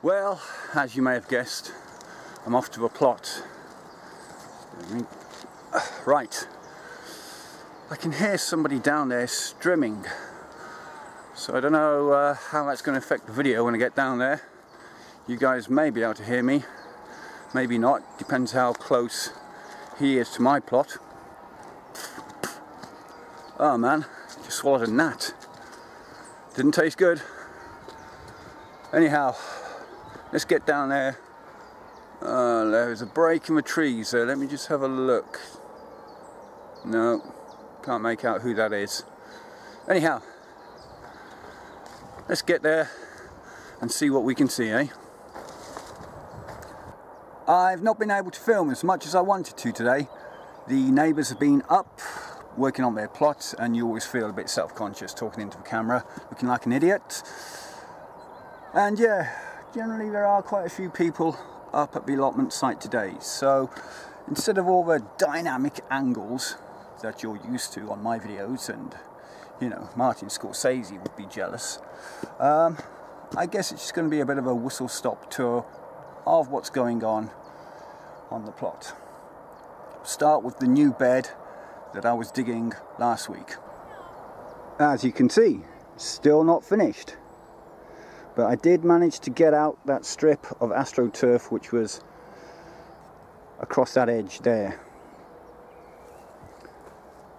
Well, as you may have guessed, I'm off to a plot. Right, I can hear somebody down there strimming, so I don't know how that's going to affect the video when I get down there. You guys may be able to hear me, maybe not, depends how close he is to my plot. Oh man, just swallowed a gnat. Didn't taste good. Anyhow, let's get down there. There's a break in the trees there. Let me just have a look. No, can't make out who that is. Anyhow, let's get there and see what we can see, eh? I've not been able to film as much as I wanted to today. The neighbours have been up working on their plots, and you always feel a bit self-conscious talking into the camera, looking like an idiot. And yeah, generally there are quite a few people up at the allotment site today, so instead of all the dynamic angles that you're used to on my videos, and you know, Martin Scorsese would be jealous, I guess it's just going to be a bit of a whistle-stop tour of what's going on the plot. Start with the new bed that I was digging last week. As you can see, still not finished. But I did manage to get out that strip of AstroTurf which was across that edge there.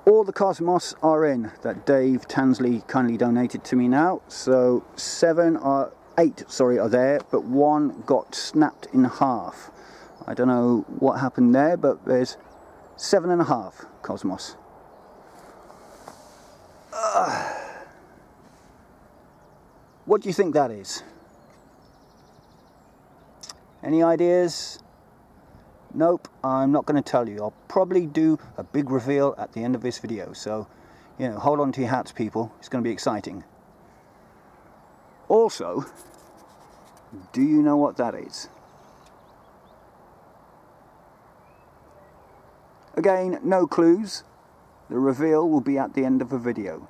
All the cosmos are in that Dave Tansley kindly donated to me now. So 8 are there, but one got snapped in half. I don't know what happened there, but there's 7.5 cosmos. What do you think that is? Any ideas? Nope, I'm not going to tell you. I'll probably do a big reveal at the end of this video, so you know, hold on to your hats, people. It's going to be exciting. Also, do you know what that is? Again, no clues. The reveal will be at the end of the video.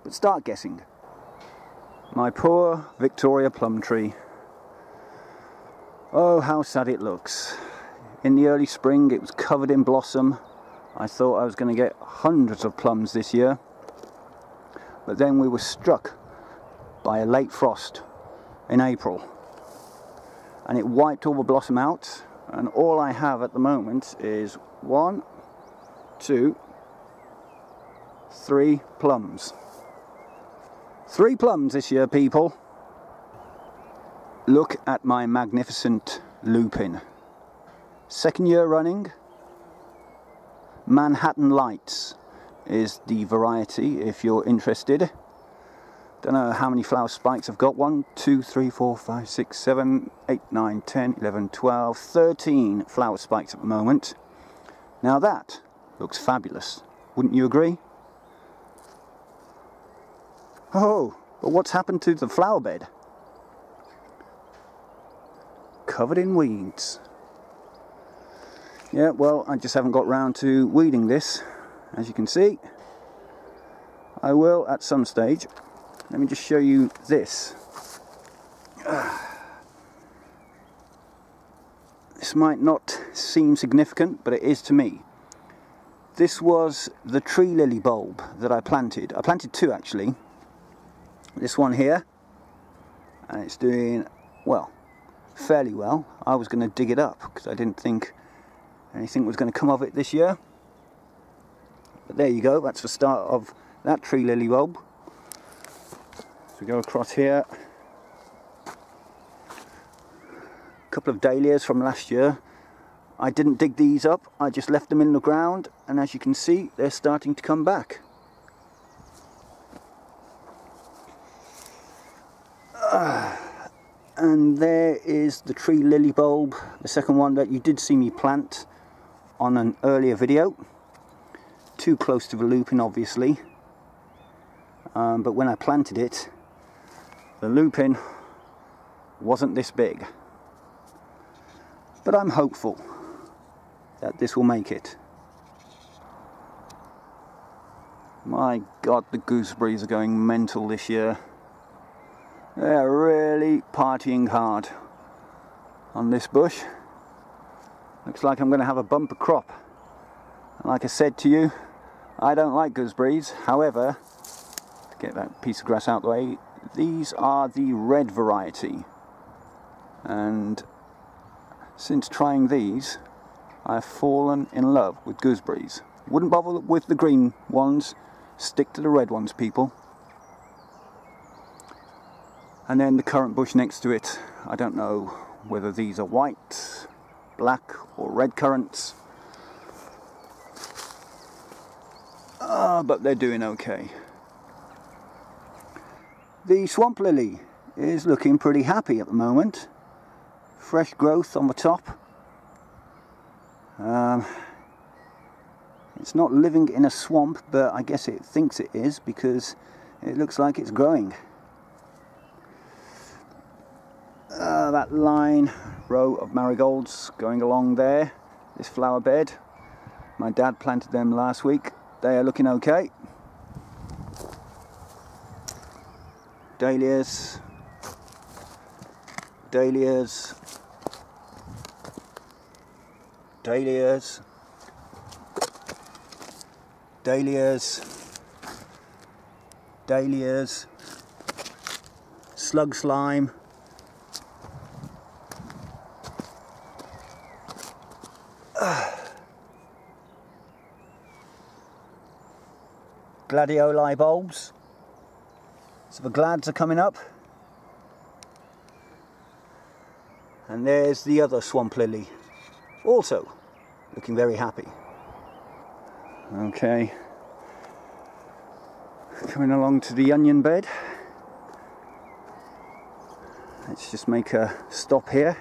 But start guessing. My poor Victoria plum tree. Oh, how sad it looks. In the early spring it was covered in blossom. I thought I was going to get hundreds of plums this year. But then we were struck by a late frost in April. And it wiped all the blossom out. And all I have at the moment is 1, 2, 3 plums. 3 plums this year, people. Look at my magnificent Lupin. 2nd year running. Manhattan Lights is the variety if you're interested. Don't know how many flower spikes I've got. 1, 2, 3, 4, 5, 6, 7, 8, 9, 10, 11, 12, 13 flower spikes at the moment. Now that looks fabulous. Wouldn't you agree? Oh, but what's happened to the flower bed? Covered in weeds. Yeah, well, I just haven't got round to weeding this, as you can see. I will at some stage. Let me just show you this. This might not seem significant, but it is to me. This was the tree lily bulb that I planted. I planted 2 actually. This one here, and it's doing, well, fairly well. I was going to dig it up because I didn't think anything was going to come of it this year. But there you go, that's the start of that tree lily bulb. So we go across here. A couple of dahlias from last year. I didn't dig these up, I just left them in the ground, and as you can see, they're starting to come back. And there is the tree lily bulb, the second one that you did see me plant on an earlier video. Too close to the lupin, obviously. But when I planted it, the lupin wasn't this big. But I'm hopeful that this will make it. My God, the gooseberries are going mental this year. They're really partying hard on this bush. Looks like I'm going to have a bumper crop. And like I said to you, I don't like gooseberries. However, to get that piece of grass out of the way, these are the red variety. And since trying these, I've fallen in love with gooseberries. Wouldn't bother with the green ones. Stick to the red ones, people. And then the currant bush next to it, I don't know whether these are white, black or red currants. But they're doing okay. The swamp lily is looking pretty happy at the moment. Fresh growth on the top. It's not living in a swamp, but I guess it thinks it is because it looks like it's growing. That row of marigolds going along there, this flower bed. My dad planted them last week. They are looking okay. Dahlias. Dahlias. Dahlias. Dahlias, dahlias, slug slime, gladioli bulbs, so the glads are coming up, and there's the other swamp lily, also looking very happy. Okay, coming along to the onion bed. Let's just make a stop here.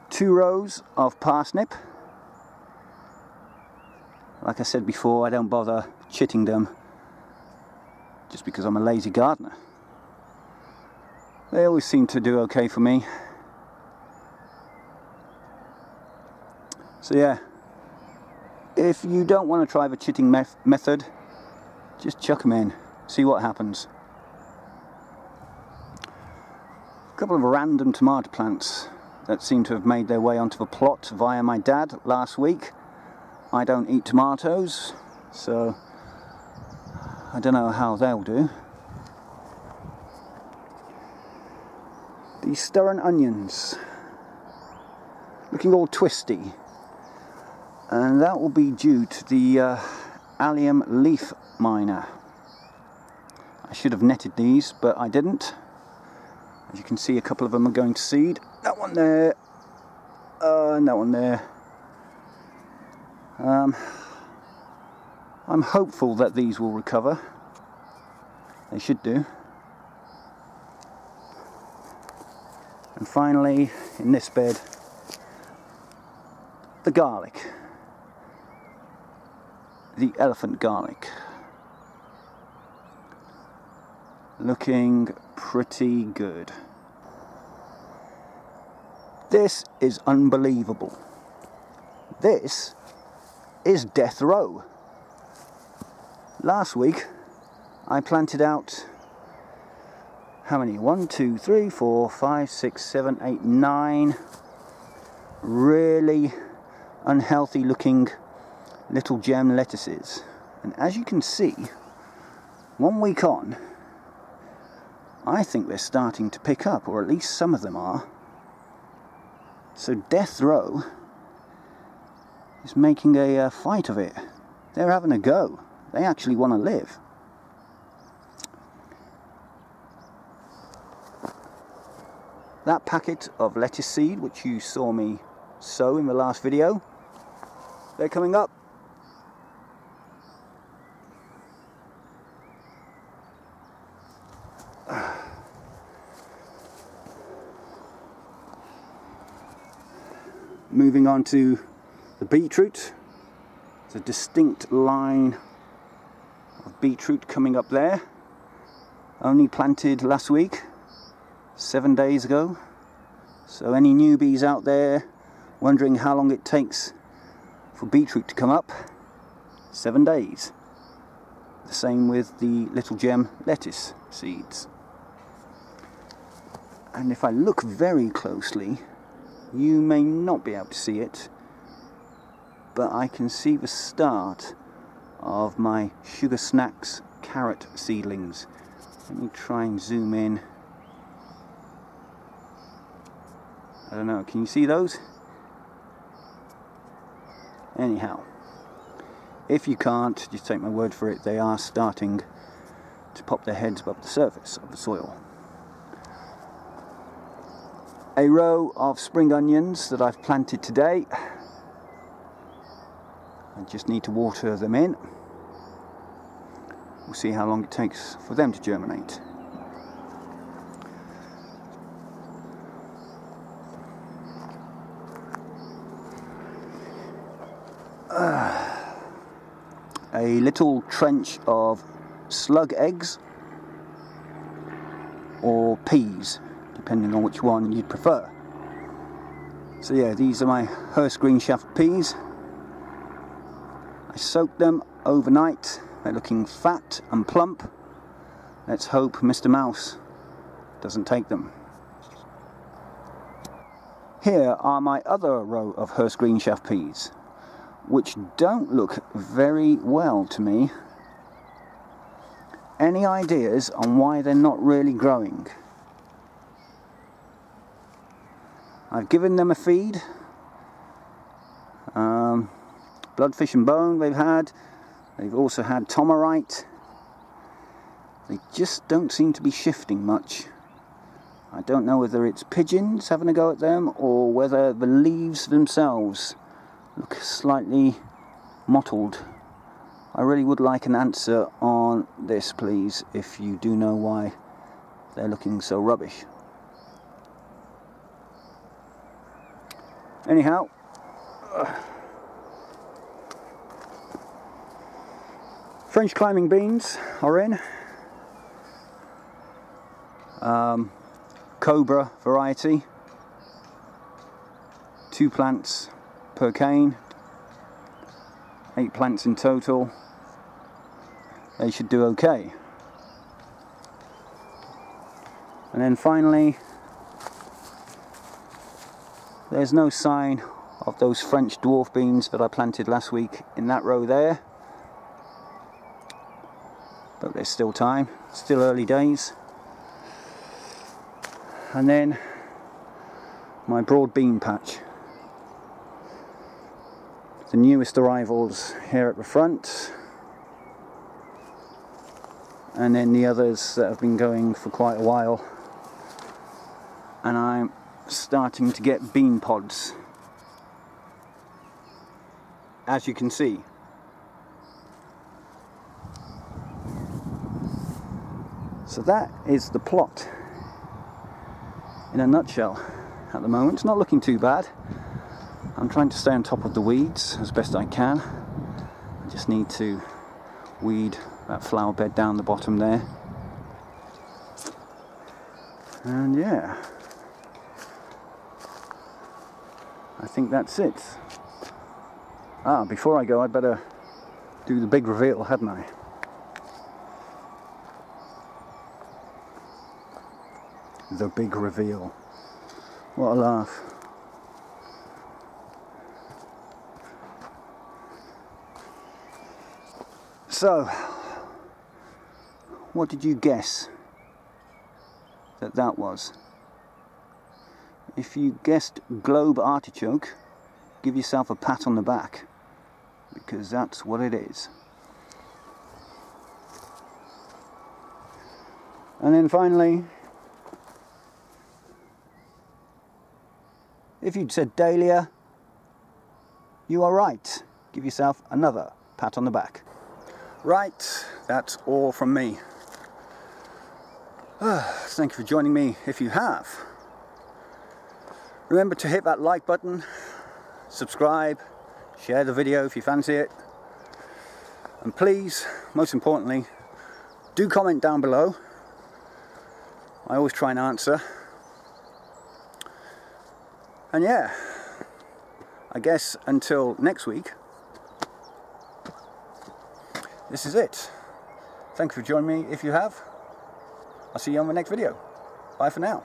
2 rows of parsnip. Like I said before, I don't bother chitting them just because I'm a lazy gardener. They always seem to do okay for me. So yeah, if you don't want to try the chitting method, just chuck them in, see what happens. A couple of random tomato plants that seem to have made their way onto the plot via my dad last week. I don't eat tomatoes, so I don't know how they'll do. These stirring onions, looking all twisty. And that will be due to the allium leaf miner. I should have netted these, but I didn't. As you can see, a couple of them are going to seed. That one there, and that one there. I'm hopeful that these will recover. They should do. And finally, in this bed, the garlic. The elephant garlic. Looking pretty good. This is unbelievable. This is death row. Last week I planted out how many? 1, 2, 3, 4, 5, 6, 7, 8, 9 really unhealthy looking little gem lettuces, and as you can see, 1 week on, I think they're starting to pick up, or at least some of them are. So death row is making a fight of it. They're having a go. They actually want to live. That packet of lettuce seed which you saw me sow in the last video, they're coming up. moving on to the beetroot. There's a distinct line of beetroot coming up there. Only planted last week, 7 days ago. So any newbies out there wondering how long it takes for beetroot to come up, 7 days. The same with the little gem lettuce seeds. And if I look very closely, you may not be able to see it, but I can see the start of my Sugar Snacks carrot seedlings. Let me try and zoom in. I don't know, can you see those? Anyhow, if you can't, just take my word for it, they are starting to pop their heads above the surface of the soil. A row of spring onions that I've planted today. I just need to water them in. We'll see how long it takes for them to germinate. A little trench of slug eggs or peas, depending on which one you'd prefer. So yeah, these are my Hearst green shaft peas. I soaked them overnight. They're looking fat and plump. Let's hope Mr. Mouse doesn't take them. Here are my other row of Hearst green shaft peas, which don't look very well to me. Any ideas on why they're not really growing? I've given them a feed. Bloodfish and bone they've had. They've also had Tomarite. They just don't seem to be shifting much. I don't know whether it's pigeons having a go at them or whether the leaves themselves look slightly mottled. I really would like an answer on this, please, if you do know why they're looking so rubbish. Anyhow, French climbing beans are in. Cobra variety. 2 plants per cane. 8 plants in total. They should do okay. And then finally, there's no sign of those French dwarf beans that I planted last week in that row there. But there's still time, still early days. And then my broad bean patch. The newest arrivals here at the front, and then the others that have been going for quite a while, and I'm starting to get bean pods, as you can see. So that is the plot in a nutshell at the moment. It's not looking too bad. I'm trying to stay on top of the weeds as best I can. I just need to weed that flower bed down the bottom there. And yeah, I think that's it. Before I go, I'd better do the big reveal, hadn't I? The big reveal. What a laugh. So, what did you guess that was? If you guessed globe artichoke, give yourself a pat on the back, because that's what it is. And then finally, if you'd said dahlia, you are right. Give yourself another pat on the back. Right, that's all from me. Thank you for joining me if you have. Remember to hit that like button, subscribe, share the video if you fancy it, and please, most importantly, do comment down below. I always try and answer. And yeah, I guess until next week, this is it. Thank you for joining me if you have. I'll see you on the next video. Bye for now.